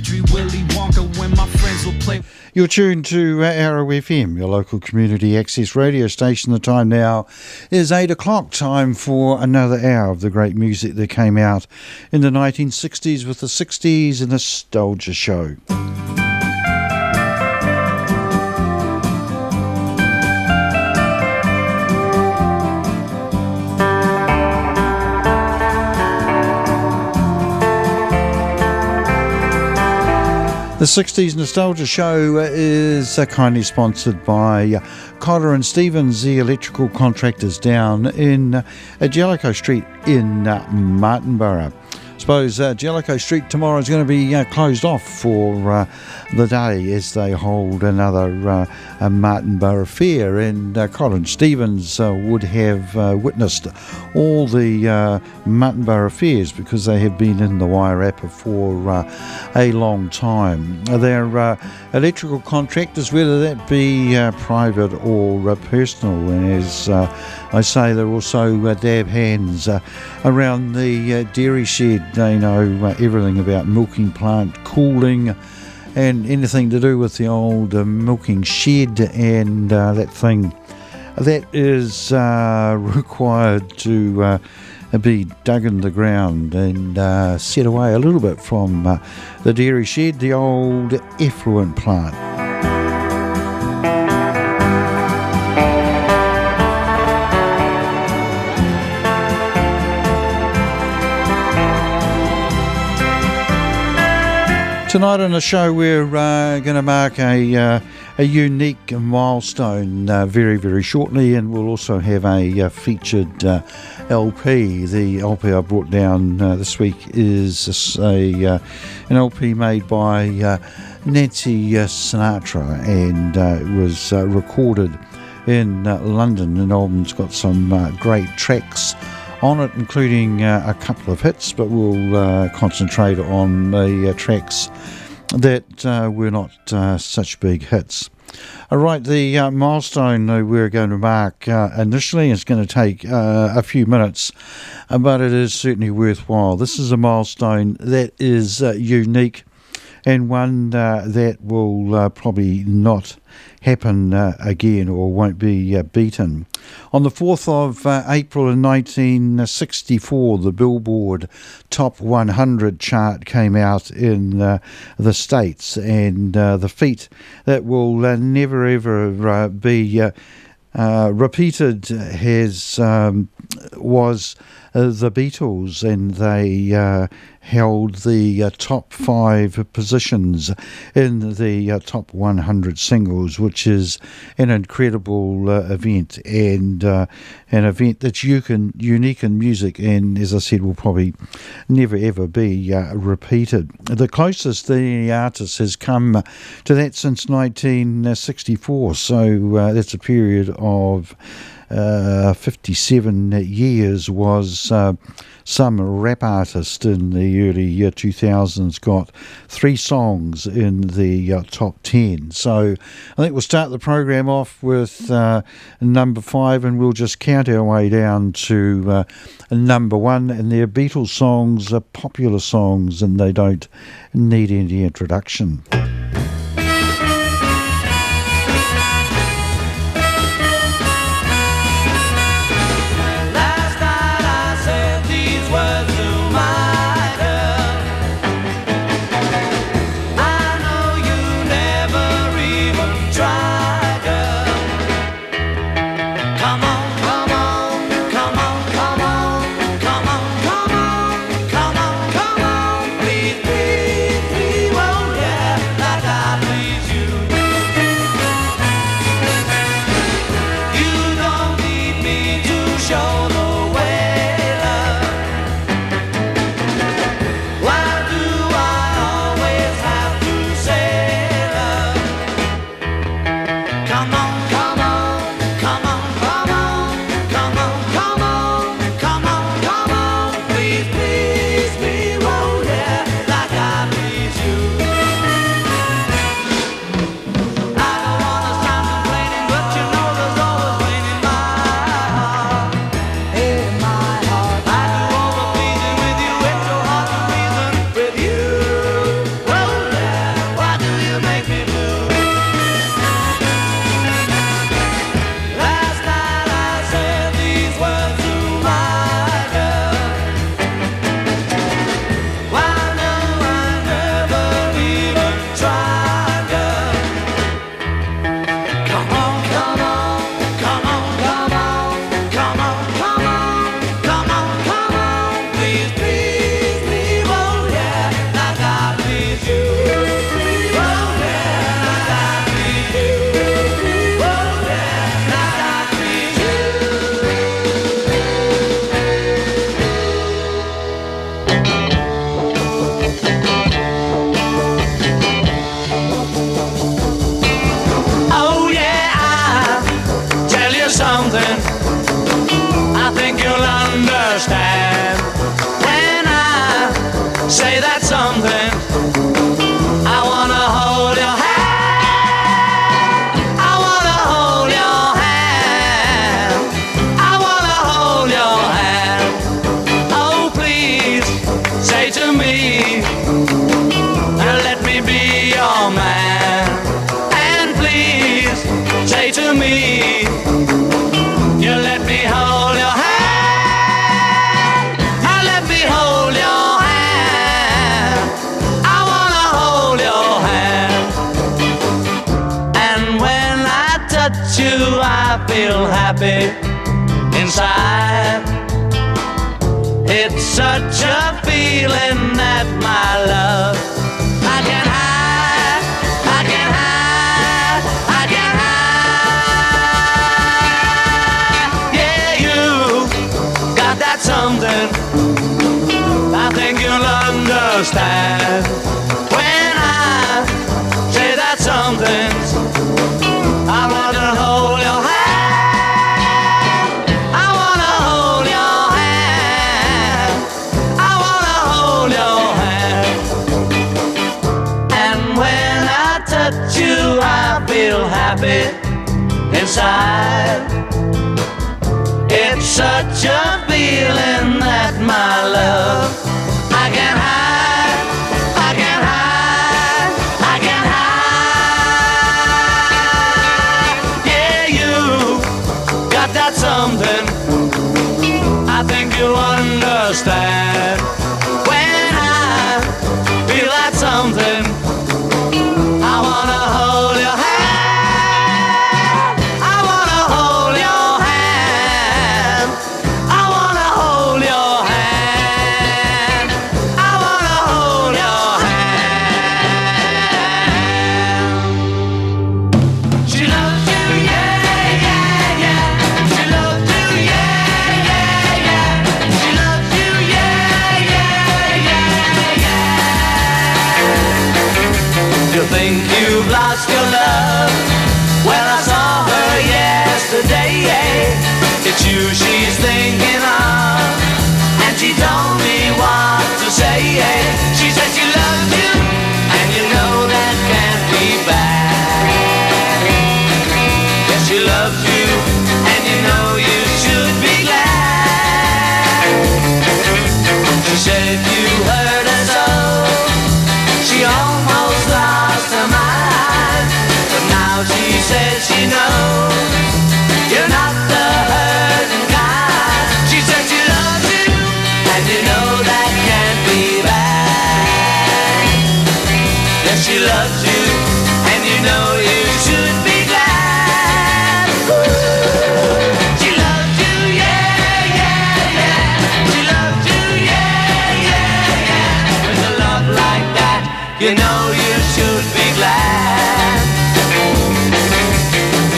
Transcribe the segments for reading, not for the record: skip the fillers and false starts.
country Willy Wonka when my friends will play. You're tuned to Arrow FM, your local community access radio station. The time now is 8 o'clock, time for another hour of the great music that came out in the 1960s with the 60s Nostalgia Show. The 60s Nostalgia Show is kindly sponsored by Cotter and Stevens, the electrical contractors down in Jellicoe Street in Martinborough. I suppose Jellicoe Street tomorrow is going to be closed off for the day as they hold another Martinborough fair, and Cotter and Stevens would have witnessed all the Martinborough fairs because they have been in the Wairarapa for a long time. They're electrical contractors, whether that be private or personal, and as I say, they're also dab hands around the dairy shed. They know everything about milking plant cooling and anything to do with the old milking shed and that thing that is required to be dug in the ground and set away a little bit from the dairy shed, the old effluent plant. Tonight on the show we're going to mark a unique milestone very, very shortly, and we'll also have a featured LP. The LP I brought down this week is an LP made by Nancy Sinatra, and it was recorded in London, and album's got some great tracks on it, including a couple of hits, but we'll concentrate on the tracks that were not such big hits. Alright, the milestone we're going to mark initially is going to take a few minutes, but it is certainly worthwhile. This is a milestone that is unique, and one that will probably not happen again, or won't be beaten. On the 4th of April in 1964, the Billboard Top 100 chart came out in the States, and the feat that will never ever be repeated was the Beatles, and they held the top 5 positions in the top 100 singles, which is an incredible event, and an event that's unique in music, and as I said, will probably never ever be repeated. The closest the artist has come to that since 1964, so that's a period of 57 years. Was some rap artist in the early 2000s got 3 songs in the top 10. So I think we'll start the program off with number 5, and we'll just count our way down to number 1. And their Beatles songs are popular songs, and they don't need any introduction. Come on, please, please, please, oh yeah. understand when I say that something. I wanna hold your hand. I wanna hold your hand. I wanna hold your hand. Oh, please say to me, let me be your man. And please say to me, you let me hold your hand. Let me hold your hand. I wanna hold your hand. And when I touch you, I feel happy inside. It's such a feeling that my love I can hide, I can hide, I can hide. Yeah, you got that something I think you'll understand when I say that something. I wanna hold your hand. I wanna hold your hand. I wanna hold your hand. And when I touch you, I feel happy inside. It's such a feeling that my love I can hide, I can hide, I can hide. Yeah, you got that something I think you understand when I feel that something. I wanna hold your hand. I wanna hold your hand. I wanna hold your hand. I wanna hold your hand. She loves you, yeah, yeah, yeah. She loves you, yeah, yeah, yeah. She loves you, yeah, yeah, yeah, yeah. You think you've lost your love? Well, I saw her yesterday. It's you she's thinking of, and she told me what to say. She said she loves you, and you know that can't be bad. Yes, she loves you, and you know you should be glad. She said you hurt her so, she almost lost her mind. But now she says she knows you're not the hurting kind. She said she loves you, and you know that can't be bad. Yes, she loves you, and you know you should be glad. She loves you, yeah, yeah, yeah. She loves you, yeah, yeah, yeah. With a love like that, you know you should be glad.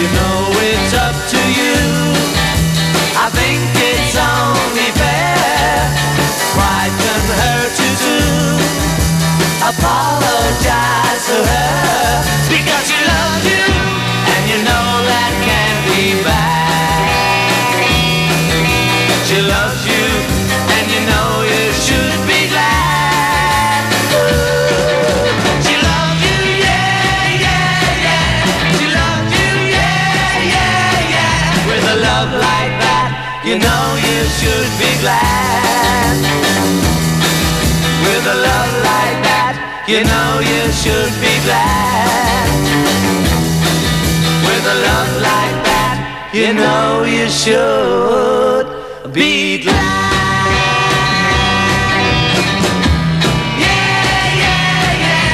You know it's up to you. I think it's only fair. Pride can hurt you too. Apologize to her because she loves you, and you know that can't be bad. She loves you, and you know you should be glad. She loves you, yeah, yeah, yeah. She loves you, yeah, yeah, yeah. With a love like that, you know you should be glad. With a love like that, you know you should be glad. With a love like that, you know you should be glad. Yeah, yeah, yeah.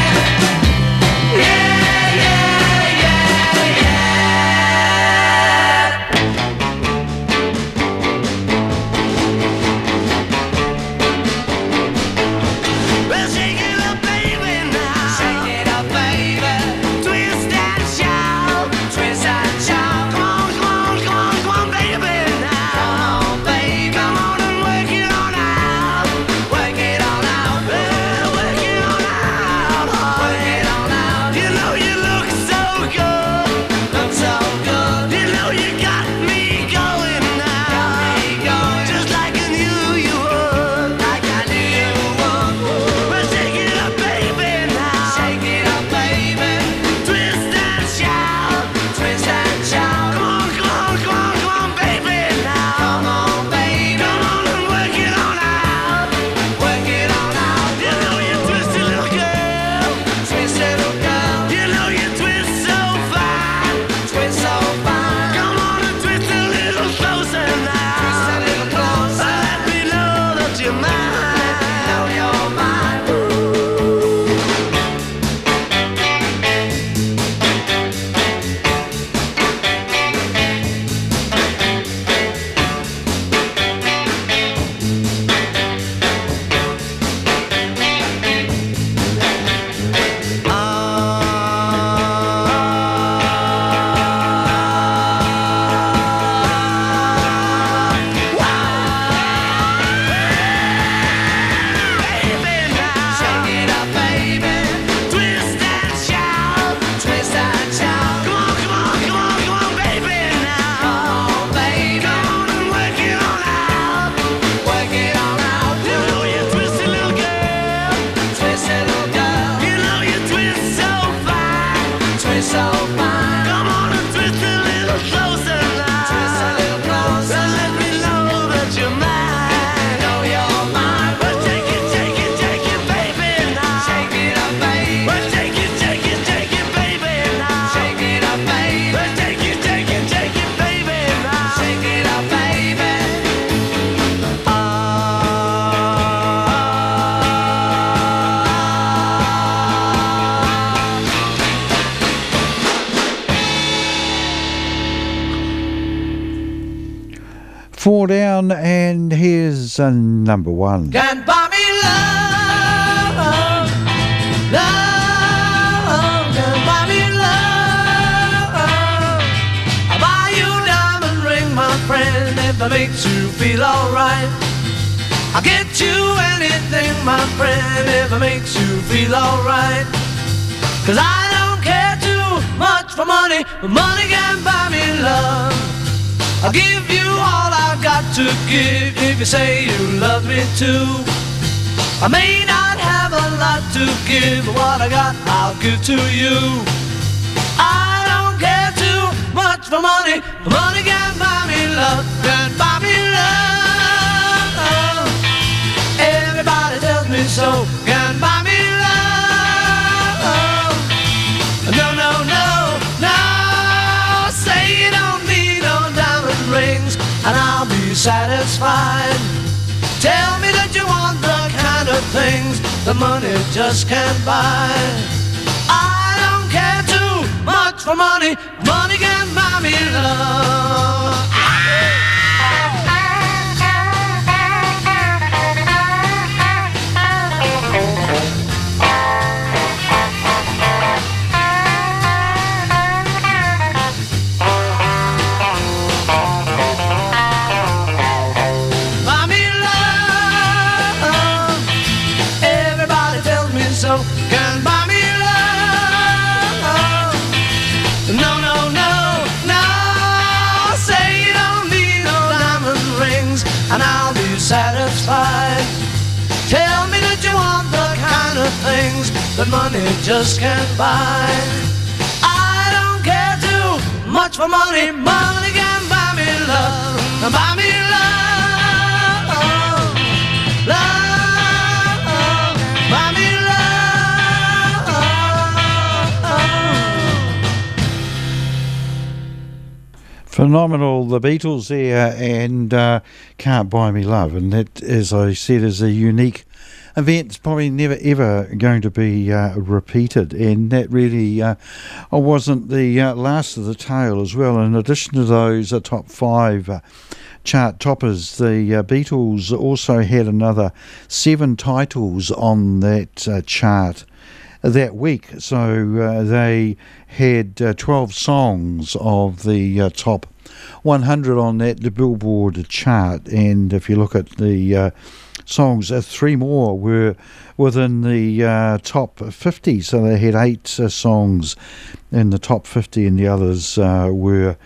Yeah, yeah, yeah, yeah. Well, shake it up, baby, now. Shake it up, baby. Twist and shout. Twist and shout. Come on, come on, come on, come on, baby, now. Come on, baby. Come on and 4 down, and here's number 1. Can't buy me love, love, can't buy me love. I'll buy you a diamond ring, my friend, if it makes you feel alright. I'll get you anything, my friend, if it makes you feel alright. 'Cause I don't care too much for money, but money can't buy me love. I'll give you all I've got to give if you say you love me too. I may not have a lot to give, but what I got I'll give to you. I don't care too much for money, but money can't buy me love, can't buy me love. Everybody tells me so, can't buy me love. No, no, no, no, say you don't need no diamond rings and I'll be satisfied. Tell me that you want the kind of things the money just can't buy. I don't care too much for money, money can't buy me love. Can't buy me love. No, no, no, no. Say you don't need no diamond rings and I'll be satisfied. Tell me that you want the kind of things that money just can't buy. I don't care too much for money, money can buy me love. Buy me love, love, buy me love. Phenomenal, the Beatles there, and Can't Buy Me Love, and that, as I said, is a unique event. It's probably never ever going to be repeated, and that really wasn't the last of the tale as well. In addition to those top 5 chart toppers, the Beatles also had another 7 titles on that chart that week. So they had 12 songs of the top 100 on that the Billboard chart, and if you look at the songs, 3 more were within the top 50, so they had 8 songs in the top 50 and the others were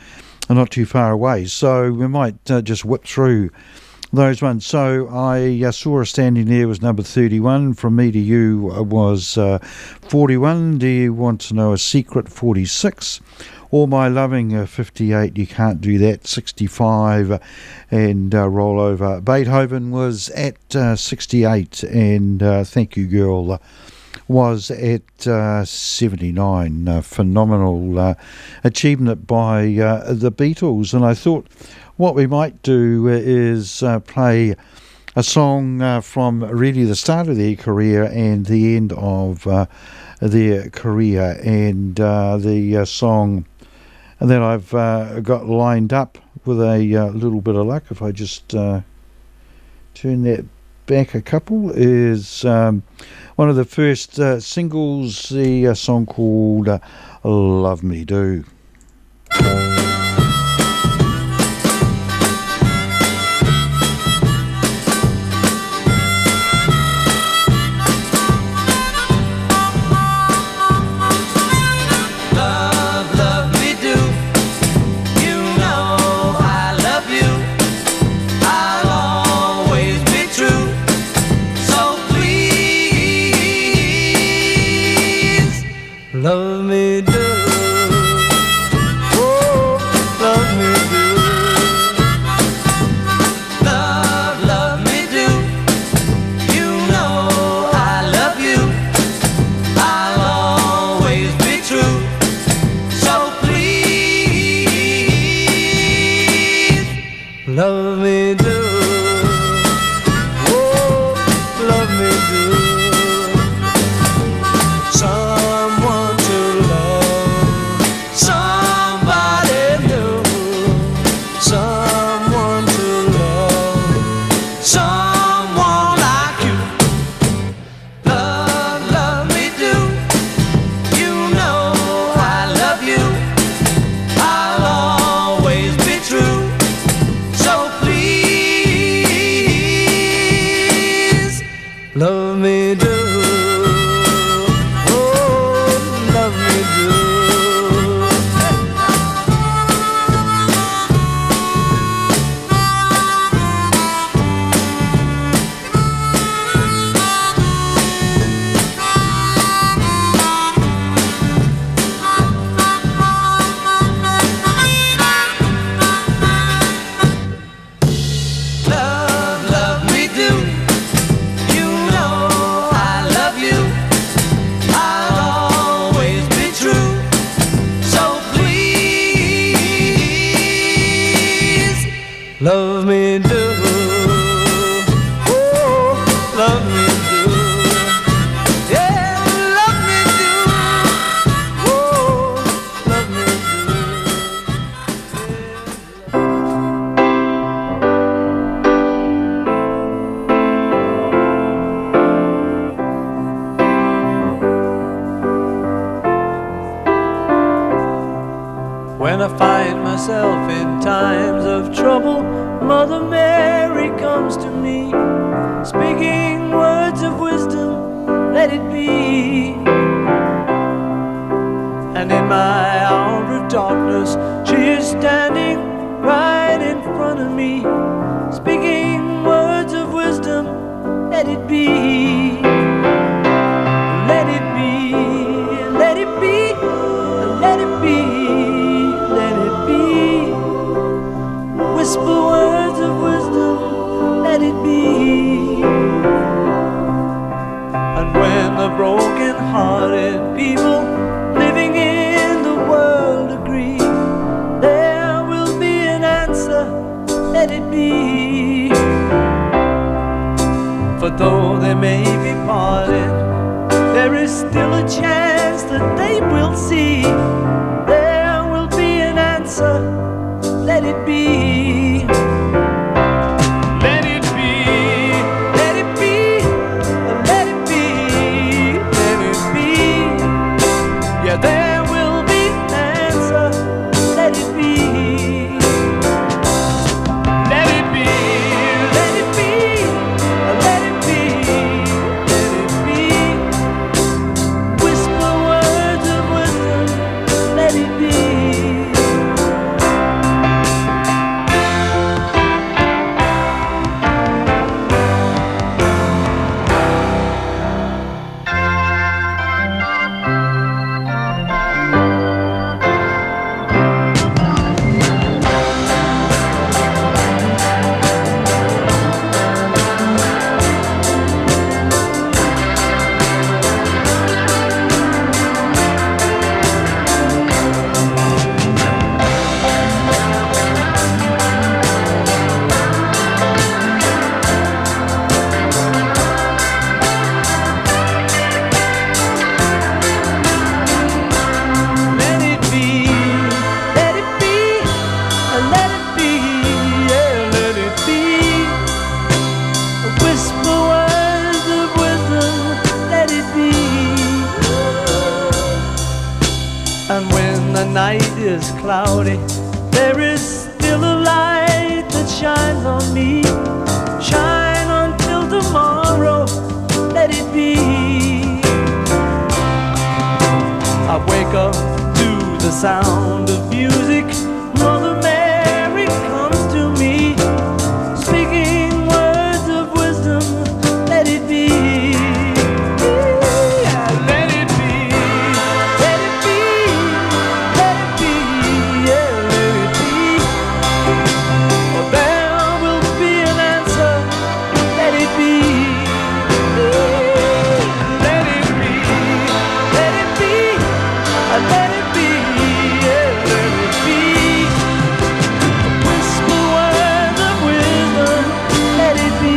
not too far away. So we might just whip through those ones. So I saw her standing there was number 31. From Me to You was 41. Do You Want to Know a Secret? 46. All My Loving 58. You Can't Do That 65. And Roll Over Beethoven was at 68. And Thank You Girl was at 79. Phenomenal achievement by the Beatles. And I thought what we might do is play a song from really the start of their career and the end of their career, and the song that I've got lined up with a little bit of luck, if I just turn that back a couple, is one of the first singles, the song called Love Me Do. Love me do. Oh, let it be. And in my hour of darkness, she is standing right in front of me, speaking words of wisdom, let it be. Let it be, let it be, let it be, let it be. Whisper words of wisdom, let it be. And when the broken-hearted people living in the world agree, there will be an answer, let it be. For though they may be parted, there is still a chance that they will see. There will be an answer, let it be. Let it be, let it be, let it be, let it be. Yeah, there will be an answer, let it be. Let it be, let it be, let it be, let it be. Whisper words of wisdom, let it be. Let it be, let it be, let it be, yeah, let it be. Whisper words of wisdom, let it be. And when the night is cloudy, there is still a light that shines on me. Shine until tomorrow, let it be. I wake up to the sound of music. Mother Mary comes to me, speaking words of wisdom, let it be. Yeah, let it be, let it be, let it be, yeah, let it be. Oh, there will be an answer, let it be. Let it be, let it be, let it be, yeah, let it be. Whisper words of wisdom, let it be.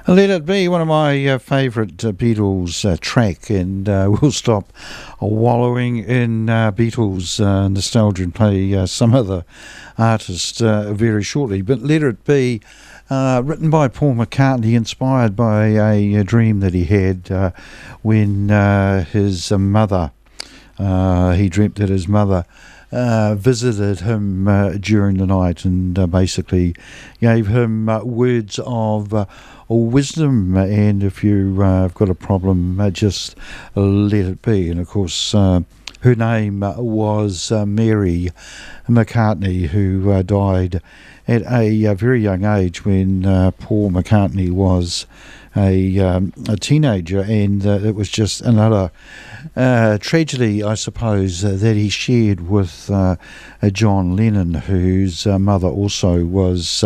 Let It Be, one of my favourite Beatles track, and we'll stop wallowing in Beatles nostalgia and play some other artists very shortly. But Let It Be, written by Paul McCartney, inspired by a dream that he had when his mother, he dreamt that his mother visited him during the night and basically gave him words of wisdom, and if you've got a problem, just let it be. And of course her name was Mary McCartney, who died at a very young age when Paul McCartney was a teenager, and it was just another tragedy, I suppose, that he shared with John Lennon, whose mother also was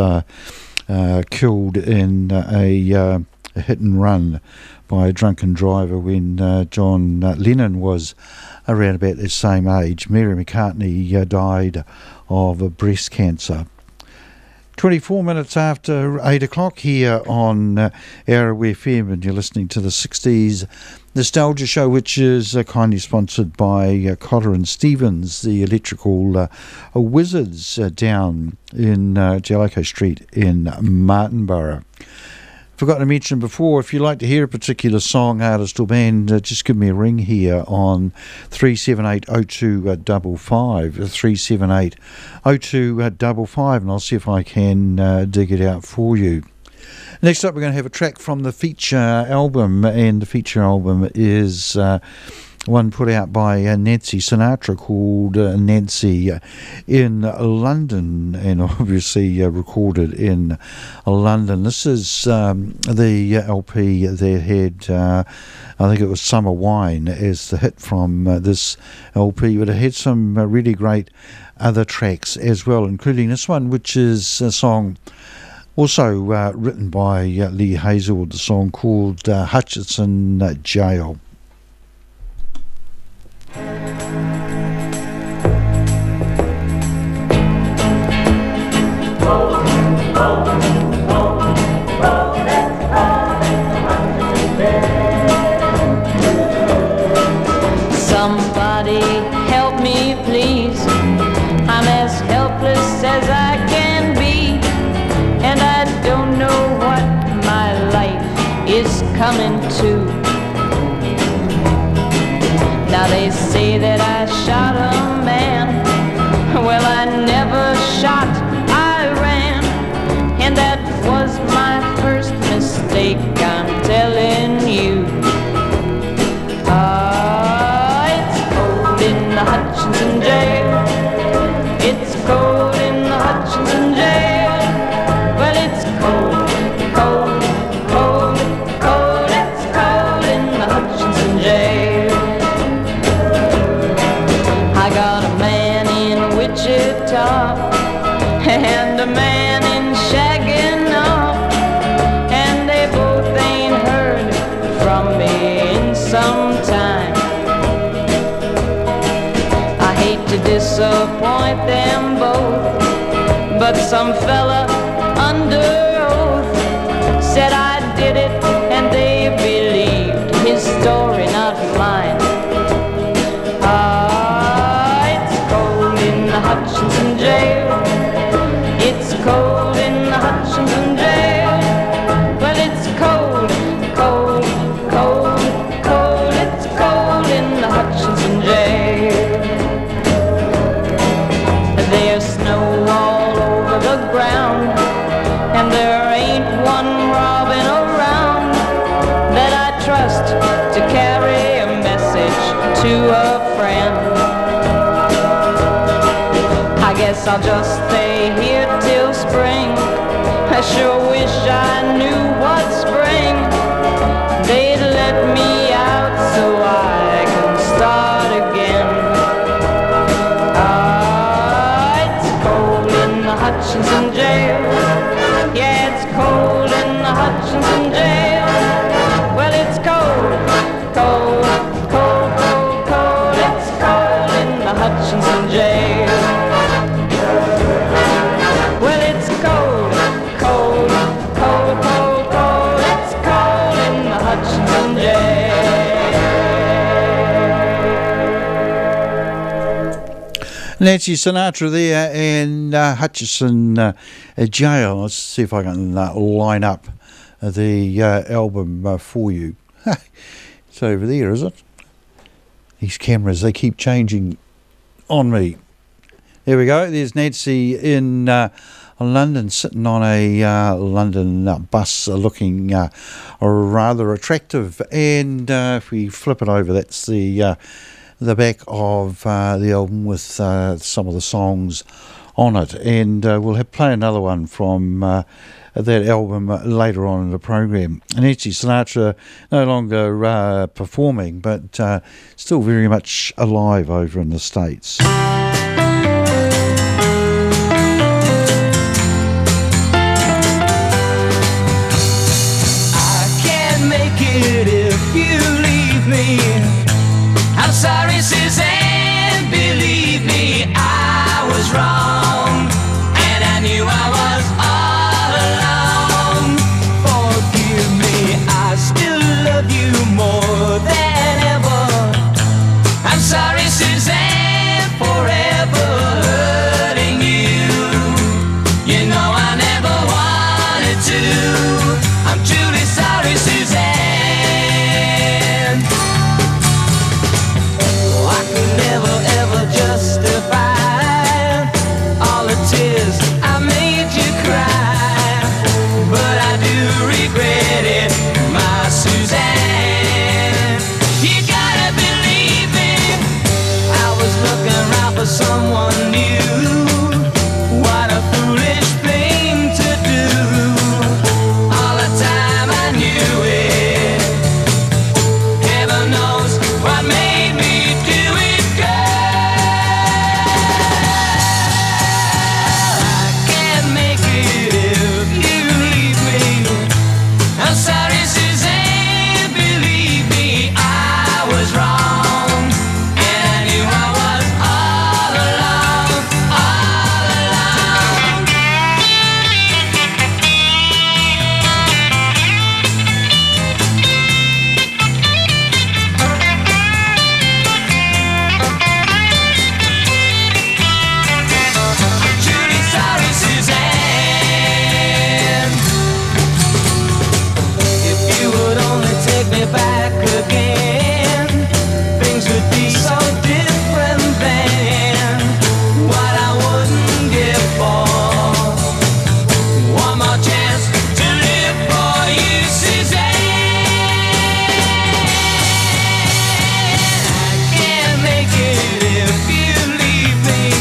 killed in a hit and run by a drunken driver when John Lennon was around about the same age. Mary McCartney died of breast cancer. 24 minutes after 8 o'clock here on Arrow FM, and you're listening to the 60s Nostalgia Show, which is kindly sponsored by Cotter and Stevens, the electrical wizards down in Jellicoe Street in Martinborough. forgot to mention before, if you like to hear a particular song, artist or band, just give me a ring here on 378-0255, 378-0255, and I'll see if I can dig it out for you. Next up, we're going to have a track from the feature album, and the feature album is one put out by Nancy Sinatra called Nancy in London, and obviously recorded in London. This is the LP that had, I think it was Summer Wine as the hit from this LP, but it had some really great other tracks as well, including this one, which is a song also written by Lee Hazelwood, the song called Hutchinson Jail. Somebody help me, please. I'm as helpless as I can be, and I don't know what my life is coming to. Now they say that I shot a man. Well, I never shot, I ran, and that was my first mistake, I'm telling you. It's cold in the Hutchinson jail. It's cold in the Hutchinson jail. Well, it's cold, cold, cold, cold. It's cold in the Hutchinson jail. I got a man in Wichita and a man in Saginaw, and they both ain't heard from me in some time. I hate to disappoint them both, but some fella under oath said I did it, and they believed his story, not mine. It's cold in the Hutchinson jail. It's cold in the Hutchinson jail. Well, it's cold, cold, cold, cold. It's cold in the Hutchinson jail. There's snow all over the ground, and there ain't one robin around that I trust to carry a message to a friend. I guess I'll just stay here till spring. I sure wish I knew what spring. They'd let me out so I can start again. It's cold in the Hutchinson jail. Yeah, it's cold in the Hutchinson jail. Well, it's cold, cold, cold, cold, cold. It's cold in the Hutchinson jail. Well, it's cold, cold, cold, cold, cold. It's cold in the Hutchinson jail. Nancy Sinatra there, and Hutchinson Jail. Let's see if I can line up the album for you. It's over there, is it? These cameras, they keep changing on me. There we go. There's Nancy in London, sitting on a London bus, looking rather attractive. And if we flip it over, that's the back of the album with some of the songs on it. And we'll play another one from that album later on in the program. Nancy Sinatra no longer performing, but still very much alive over in the States. If you leave me, I'm sorry, Suzanne, believe me, I was wrong, and I knew I was all alone. Forgive me, I still love you more than ever. I'm sorry, Suzanne, forever hurting you. You know I never wanted to. I'm truly you back again, things would be so different then. What I wouldn't give for one more chance to live for you, Suzanne. I can't make it if you leave me.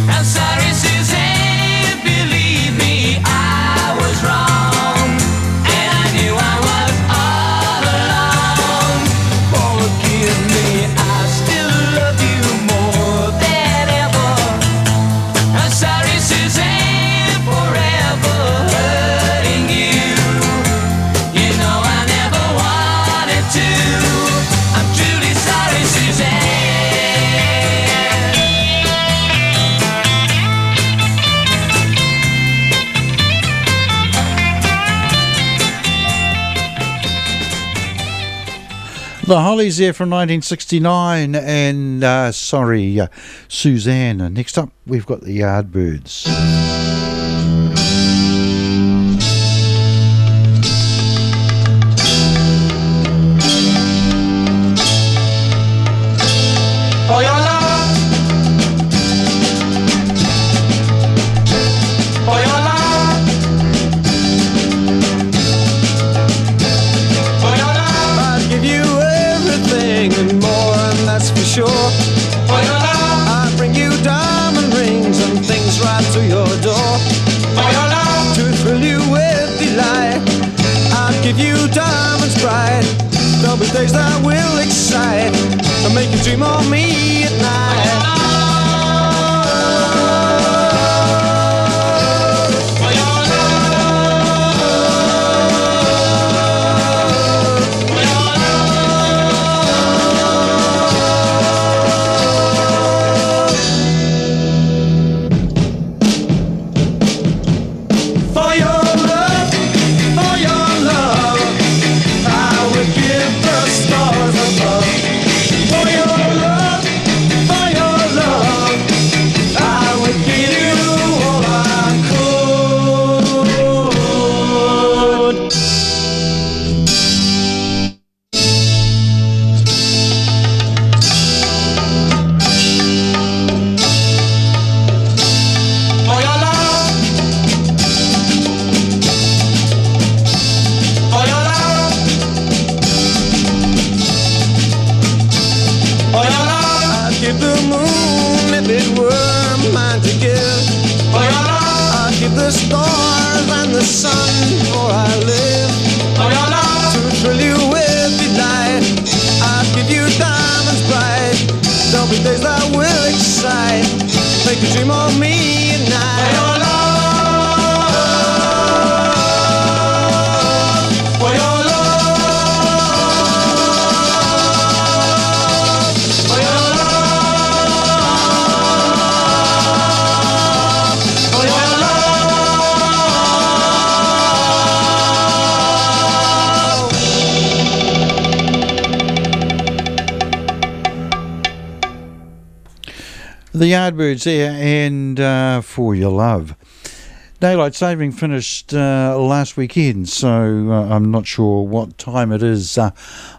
I'm sorry, Suzanne, believe me, I was wrong, and I knew I was all alone. Forgive me, I still love you more than ever. I'm sorry, Suzanne, forever hurting you. You know I never wanted to. I'm truly sorry, Suzanne. The Hollies there from 1969, and sorry, Suzanne. And next up, we've got the Yardbirds. For your love, for your love, for your love, I'd give you everything and more, and that's for sure. for your love, I'd bring you diamond rings and things right to your door for your love, to thrill you with delight. I'd give you diamonds bright. There'll be days that will excite and make you dream of me at night. for your For your love, I would give the stars above. For your love, I would give you all I could. For your love, for your love, for your love, I'd give the moon if it were mine to give. for your love, I'd give the stars and the sun for I live. for your love, To thrill you with delight, I'd give you diamonds bright. There'll be days that will excite, make you dream of me at for night. your love, for your love, for your love, for your The Yardbirds there, and For Your Love. Daylight saving finished last weekend, so I'm not sure what time it is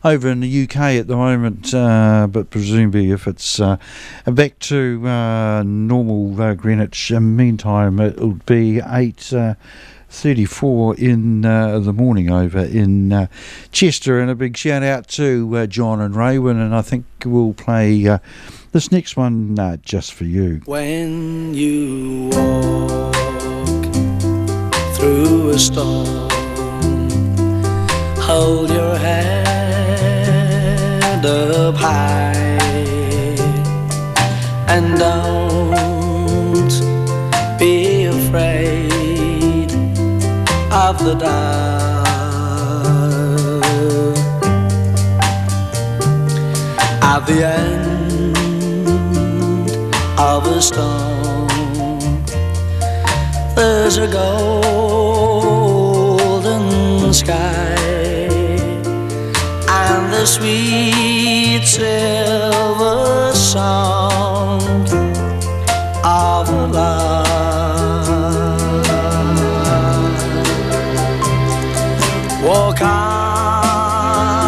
over in the UK at the moment, but presumably if it's back to normal Greenwich, meantime it'll be 8:34 in the morning over in Chester. And a big shout out to John and Raywin, and I think we'll play this next one just for you. When you walk through a storm, hold your head up high and don't be afraid of the dark. At the end of a storm, there's a golden sky and the sweet silver sound of love. Walk on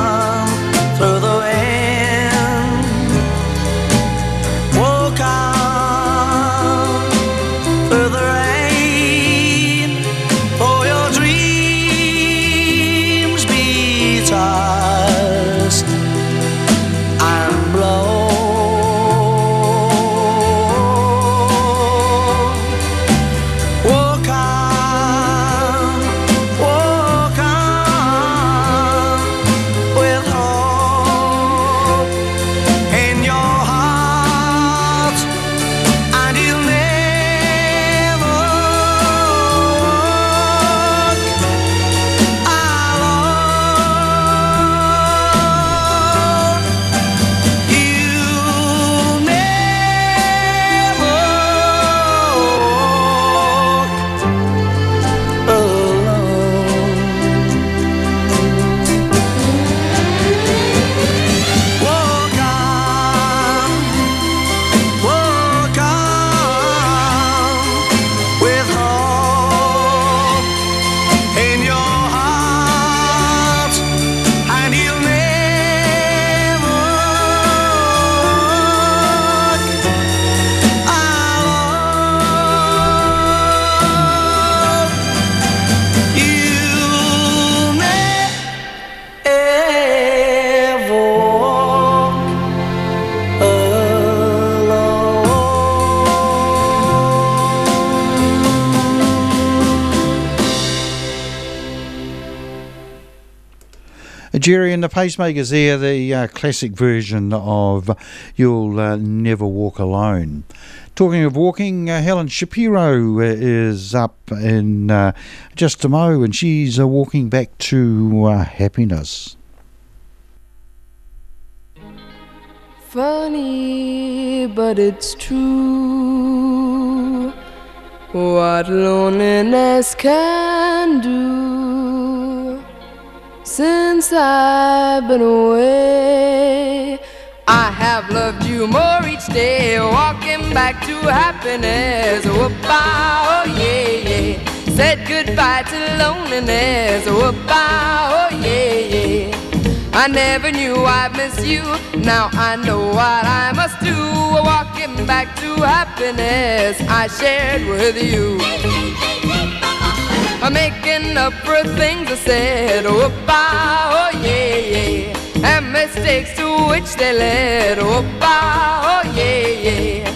Jerry and the Pacemakers there, the classic version of You'll Never Walk Alone. Talking of walking, Helen Shapiro is up in just a mo, and she's walking back to happiness. Funny, but it's true what loneliness can do. Since I've been away, I have loved you more each day, walking back to happiness. Oh, yeah, yeah. Said goodbye to loneliness. Oh, yeah, yeah. I never knew I'd miss you. Now I know what I must do. Walking back to happiness I shared with you. I'm making up for things I said. Oh, yeah, yeah. And mistakes to which they led. Oh, yeah, yeah.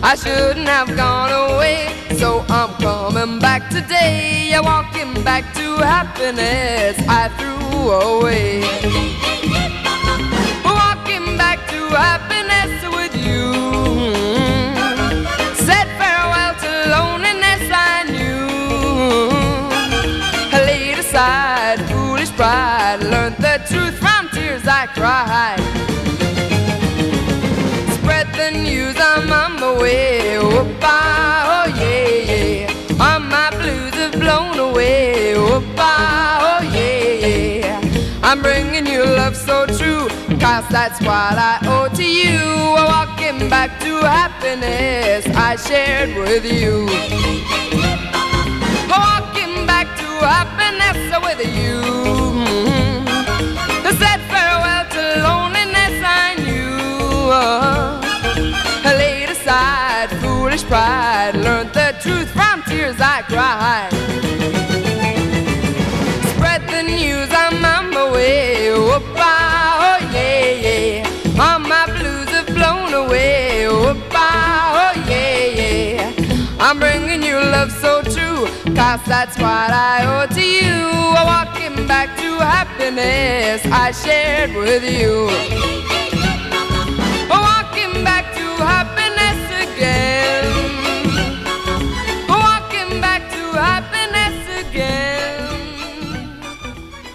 I shouldn't have gone away, so I'm coming back today. Walking back to happiness I threw away. Walking back to happiness with you. Said farewell to loneliness I knew. I laid aside foolish pride, learned the truth from tears I cried. Spread the news, I'm on my way. Oh, yeah, yeah. All my blues have blown away. Oh, yeah, yeah. I'm bringing you love so true, 'cause that's what I owe to you. Walking back to happiness I shared with you. Walking back to happiness with you. I said farewell to loneliness I knew. I laid aside foolish pride, learned the truth from tears I cried. Spread the news, I'm on my way. Oh, yeah, yeah. All my blues have blown away. Oh, yeah, yeah. I'm bringing you love so true, 'cause that's what I owe to you. Walking back to happiness I shared with you. Walking back to happiness again. Walking back to happiness again.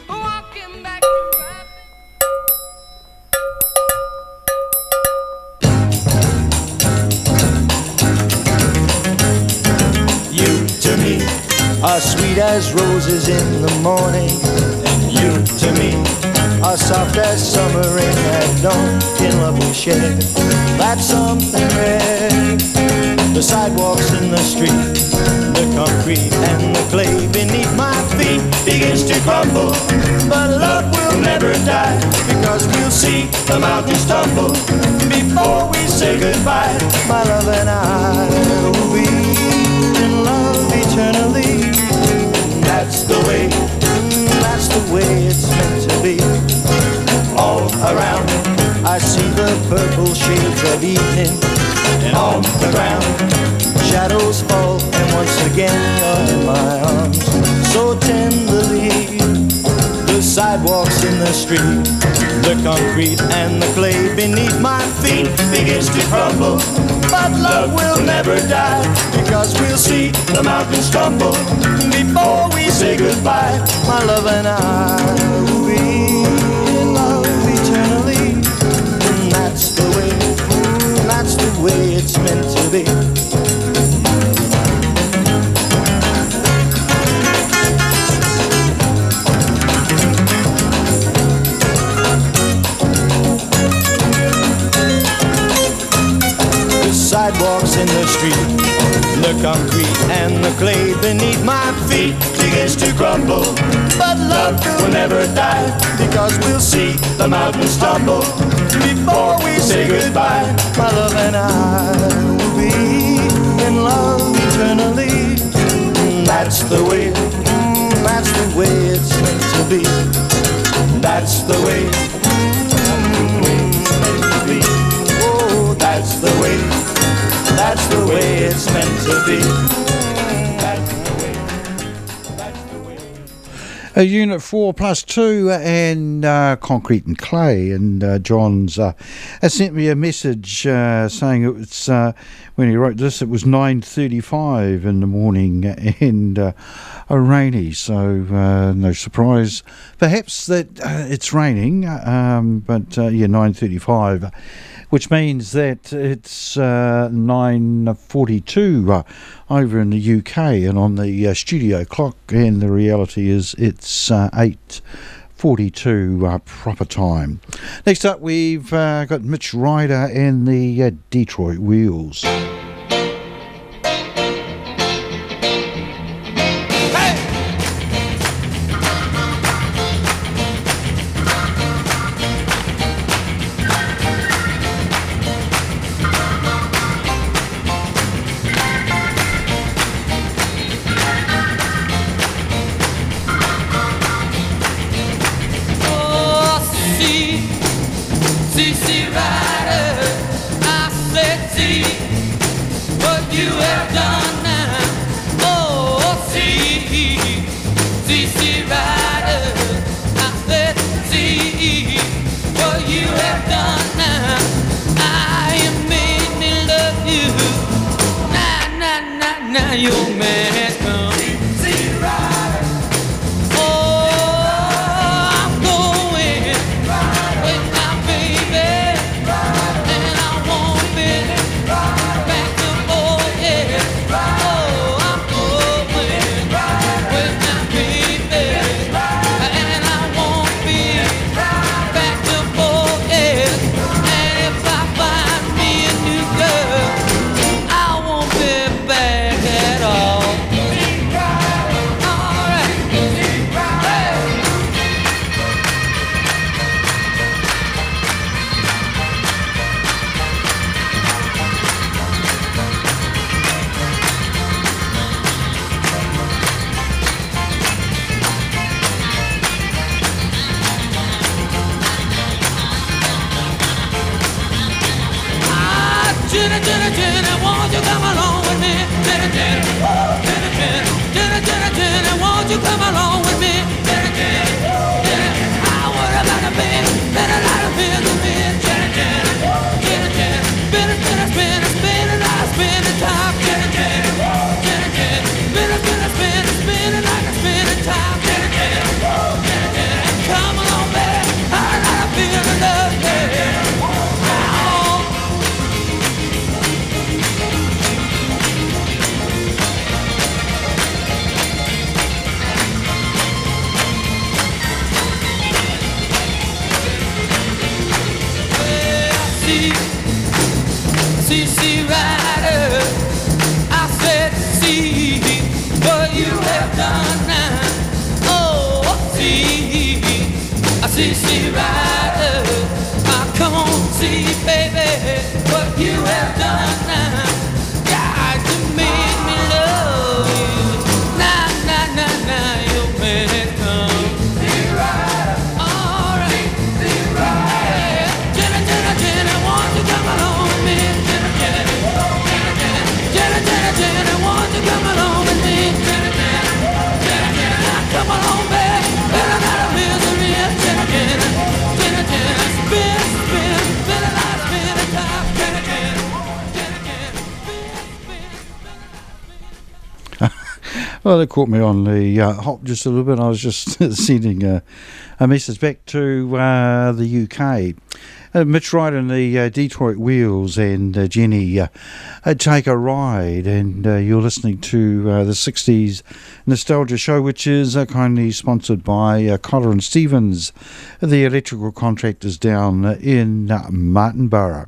Walking back to happiness. You to me are sweet as roses in the morning, and you to me are soft as summer rain at dawn. In love we share, that's something rare. The sidewalks in the street, the concrete and the clay beneath my feet begins to crumble, but love will never die, because we'll see the mountains tumble before we say goodbye. My love and I will be in love eternally. That's the way it's meant to be. All around I see the purple shades of evening, and on the ground shadows fall, and once again you're in my arms so tenderly. The sidewalks in the street, the concrete and the clay beneath my feet begins to crumble, but love will never die, because we'll see the mountains tumble before we say goodbye. My love and I will be in love eternally, and that's the way it's meant to be. Sidewalks in the street, the concrete and the clay beneath my feet begins to crumble, but love will never die, because we'll see the mountains tumble before we say goodbye. My love and I will be in love eternally. That's the way it's meant to be. That's the way it's meant to be. Oh, that's the way it's meant to be. That's the way. A Unit 4 plus 2 and Concrete and Clay. And John's sent me a message saying it was, when he wrote this, it was 9:35 in the morning and rainy. So no surprise perhaps that it's raining, but 9:35. Which means that it's 9:42 over in the UK and on the studio clock, and the reality is it's 8:42 proper time. Next up we've got Mitch Ryder and the Detroit Wheels. Well, that caught me on the hop just a little bit. I was just sending a message back to the UK. Mitch Ryder and the Detroit Wheels and Jenny Take a Ride, and you're listening to the 60s Nostalgia Show, which is kindly sponsored by Collar and Stevens, the electrical contractors down in Martinborough.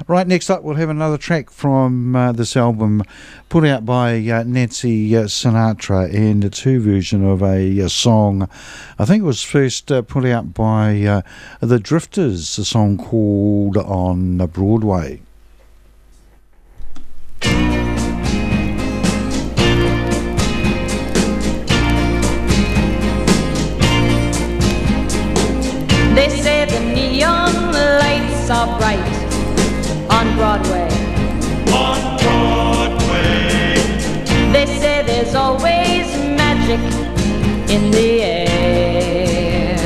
Right, next up we'll have another track from this album put out by Nancy Sinatra, and it's her version of a song. I think it was first put out by the Drifters, a song called On Broadway. They say the neon lights are bright on Broadway. On Broadway. They say there's always magic in in the air.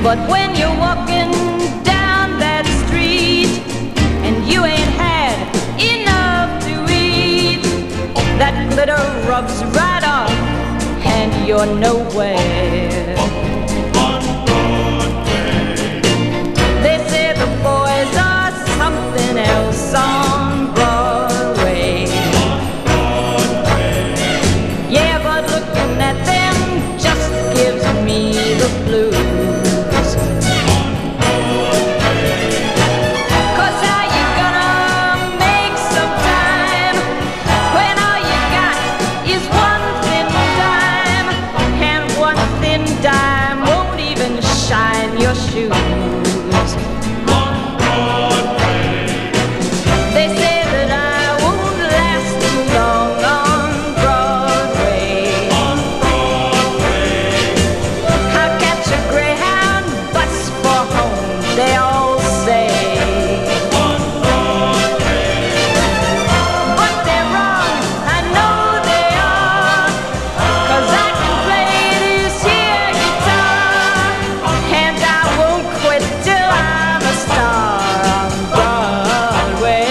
But when you're walking down that street and you ain't had enough to eat, that glitter rubs right off and you're nowhere. They say the boys are something else on Broadway. Yeah, but looking at them just gives me the blues. 'Cause how you gonna make some time when all you got is one thin dime, and one thin dime won't even shine your shoes. They say that I won't last too long on Broadway. I'll catch a Greyhound bus for home, they all say. But they're wrong, I know they are, 'cause I can play this here guitar, and I won't quit till I'm a star on Broadway.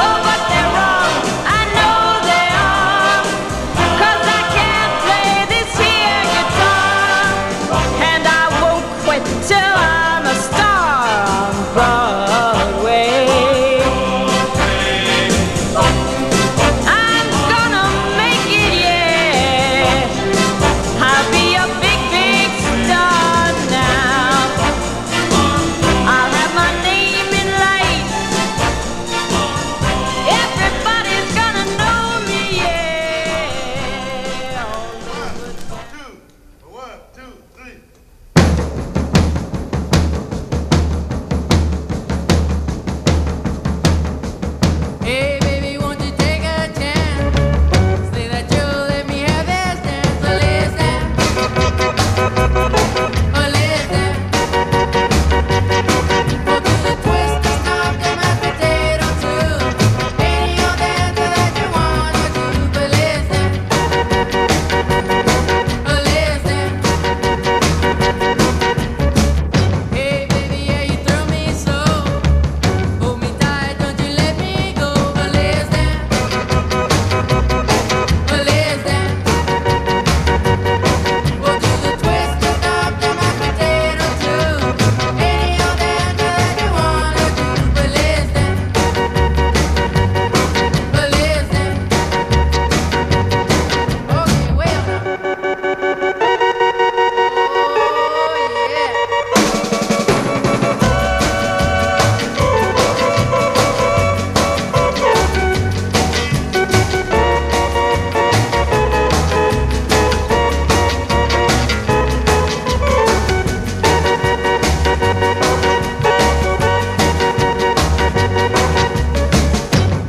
Oh, but they're wrong, I know they are, 'cause I can't play this here guitar, and I won't quit till I'm a star on Broadway. I'm gonna make it, yeah. I'll be a big, big star now. I'll have my name in lights. Everybody's gonna know me, yeah. Hey baby, won't you take a chance? Say that you'll let me have this dance. Oh, listen. Oh, listen. We'll do the twist, the stomp, the mashed potato too. Any old dance that you wanna do. But listen. Oh, listen. Hey baby, yeah, you throw me so. Hold me tight, don't you let me go. But listen. But listen. We'll do the twist, the stomp, the mashed potato too. Any old dance that you wanna do. But listen. But listen. Okay, wait on now. Oh yeah.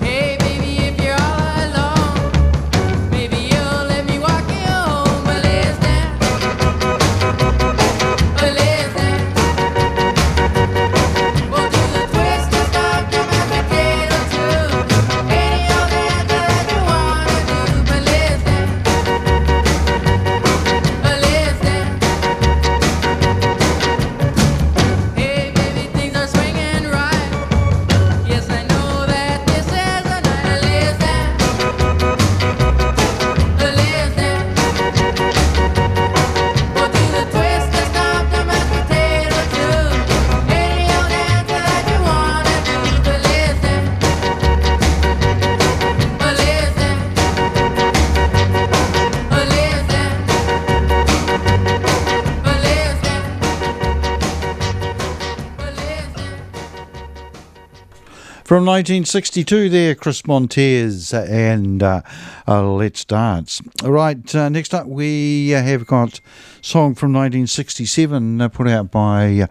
Hey baby, if you're all alone, maybe you'll let me walk you home. But listen, but listen, we'll do the twist, the stomp, the mashed potato too. Any old dance that you wanna do. But listen, hey baby, things are swinging right. Yes, I know that this is the night. Listen, we'll do the twist, the stomp, the mashed potato too. Any old dance that you wanna do. But listen, From 1962 there, Chris Montez and Let's Dance. All right, next up we have got a song from 1967 put out by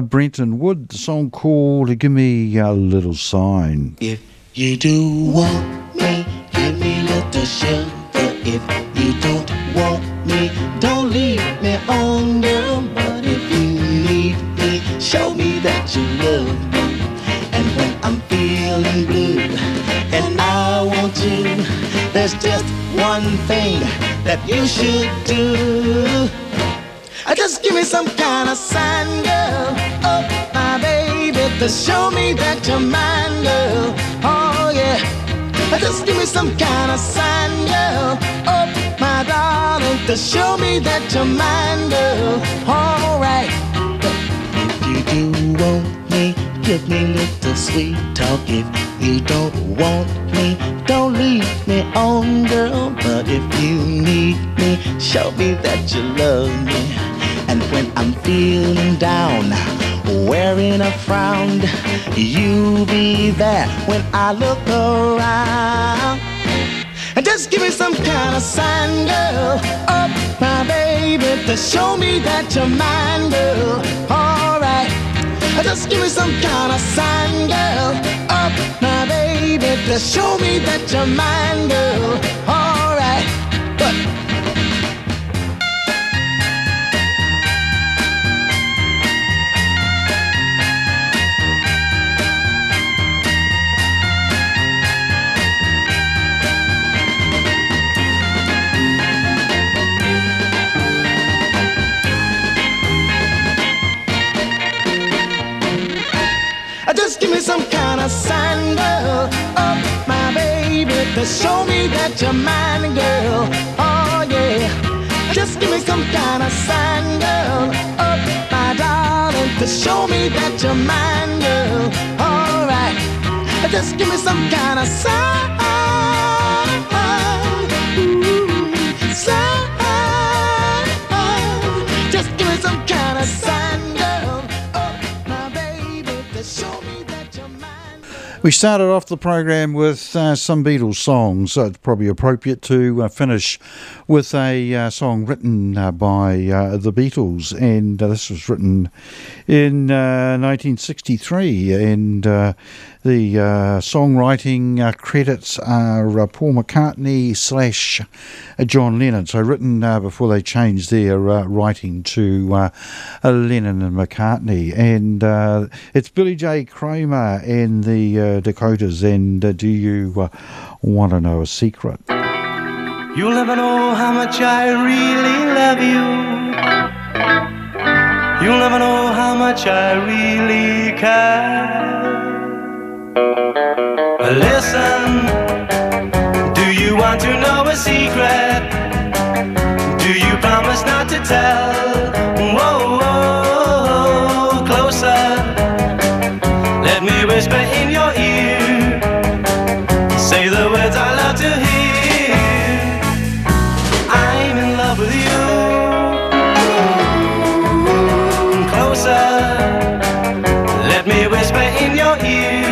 Brenton Wood, the song called Give Me a Little Sign. If you do want me, give me little sugar. If you don't want me, don't leave me on, girl. But if you need me, show me that you love me. And when I'm feeling blue and I want you, there's just one thing that you should do. Just give me some kind of sign, girl. Oh, my baby, to show me that you're mine, girl. Oh, yeah. Just give me some kind of sign, girl. Oh, my darling, to show me that you're mine, girl. All right. If you do want me, give me little sweet talk. If you don't want me, don't leave me on, girl. But if you need me, show me that you love me. And when I'm feeling down, wearing a frown, you be there when I look around. And just give me some kind of sign, girl. Oh, my baby, to show me that you're mine, girl. All right. Just give me some kind of sign, girl. Oh, my baby, to show me that you're mine, girl. All right. But just give me some kind of sign, girl. Oh, my baby, to show me that you're mine, girl. Oh, yeah. Just give me some kind of sign, girl. Oh, my darling, to show me that you're mine, girl. All right. Just give me some kind of sign. Ooh, sign. Just give me some kind of sign, girl. Oh, my baby, to show me. We started off the program with some Beatles songs, so it's probably appropriate to finish with a song written by the Beatles, and this was written in 1963, and the songwriting credits are Paul McCartney / John Lennon, so written before they changed their writing to Lennon and McCartney, and it's Billy J. Kramer and the Dakotas, and do you want to know a secret? You'll never know how much I really love you. You'll never know how much I really care. Listen, do you want to know a secret? Do you promise not to tell? Whoa, whoa, closer. Let me whisper in your ear. Say the words I love to hear. I'm in love with you. Closer. Let me whisper in your ear.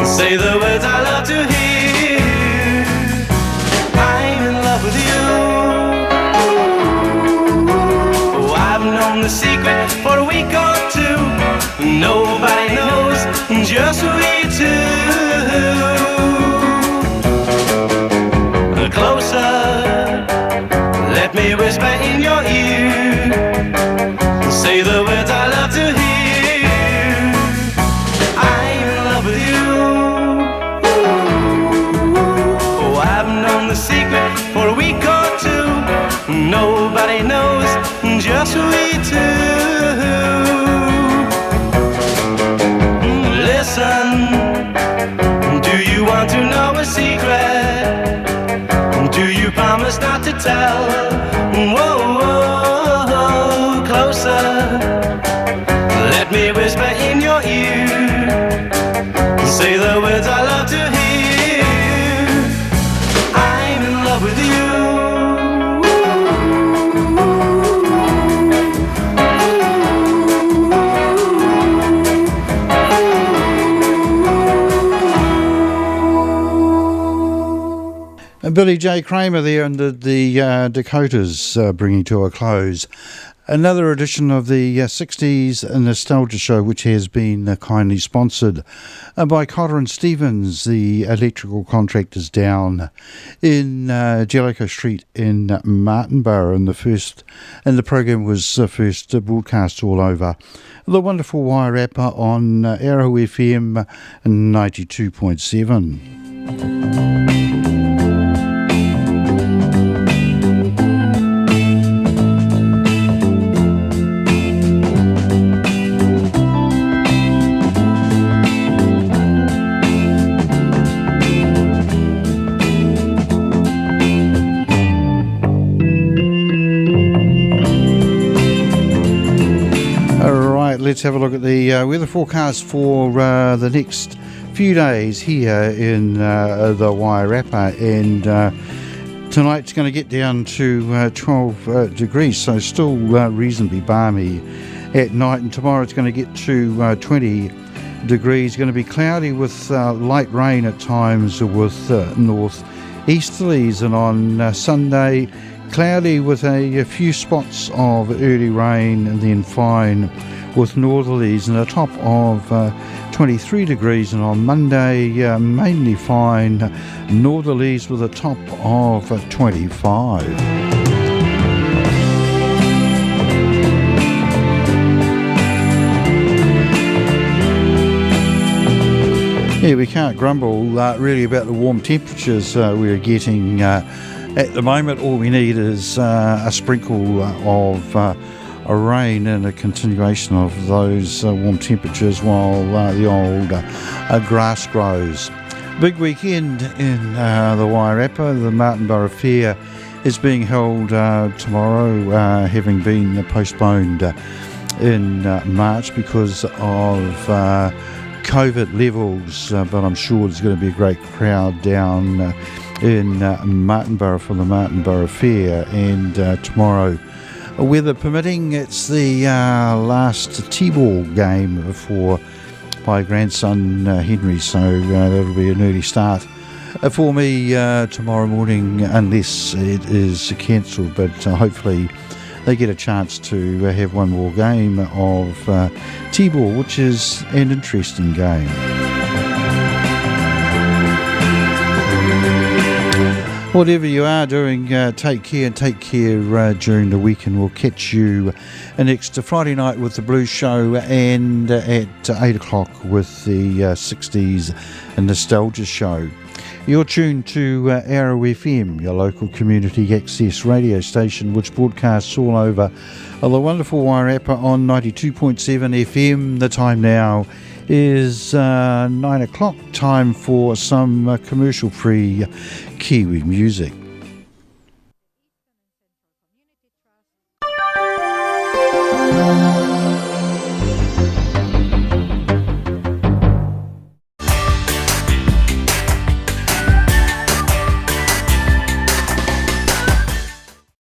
Say the words I love to hear. I'm in love with you. Oh, I've known the secret for a week or two. Nobody knows, just we two. Closer, let me whisper in your ear. Say the words I love to hear. I'm in love with you. Oh, I've known the secret for a week or two. Nobody knows, just we two. Listen, do you want to know a secret? Do you promise not to tell? Whoa, whoa, closer. Let me whisper in your ear. Say the words I love to hear. I'm in love with you. Billy J. Kramer there, and the Dakotas bringing to a close Another edition of the 60s Nostalgia Show, which has been kindly sponsored by Cotter and Stevens, the electrical contractors down in Jellicoe Street in Martinborough. And the program was first broadcast all over the wonderful Wairarapa on Arrow FM 92.7. Let's have a look at the weather forecast for the next few days here in the Wairarapa, and tonight's going to get down to 12 degrees, so still reasonably balmy at night, and tomorrow it's going to get to 20 degrees. Going to be cloudy with light rain at times with north-easterlies, and on Sunday cloudy with a few spots of early rain, and then fine with northerlies, and a top of 23 degrees, and on Monday mainly fine northerlies with a top of 25. Yeah, we can't grumble really about the warm temperatures we're getting at the moment. All we need is a sprinkle of rain and a continuation of those warm temperatures while the old grass grows. Big weekend in the Wairarapa. The Martinborough Fair is being held tomorrow, having been postponed in March because of COVID levels, but I'm sure there's going to be a great crowd down in Martinborough for the Martinborough Fair, and tomorrow, weather permitting, it's the last T-ball game for my grandson Henry, so that'll be an early start for me tomorrow morning, unless it is cancelled, but hopefully they get a chance to have one more game of T-ball, which is an interesting game. Whatever you are doing, take care during the week, and we'll catch you next Friday night with the Blues Show, and at 8 o'clock with the 60s Nostalgia Show. You're tuned to Arrow FM, your local community access radio station, which broadcasts all over the wonderful Wairarapa on 92.7 FM. The time now is 9 o'clock, time for some commercial-free Kiwi music.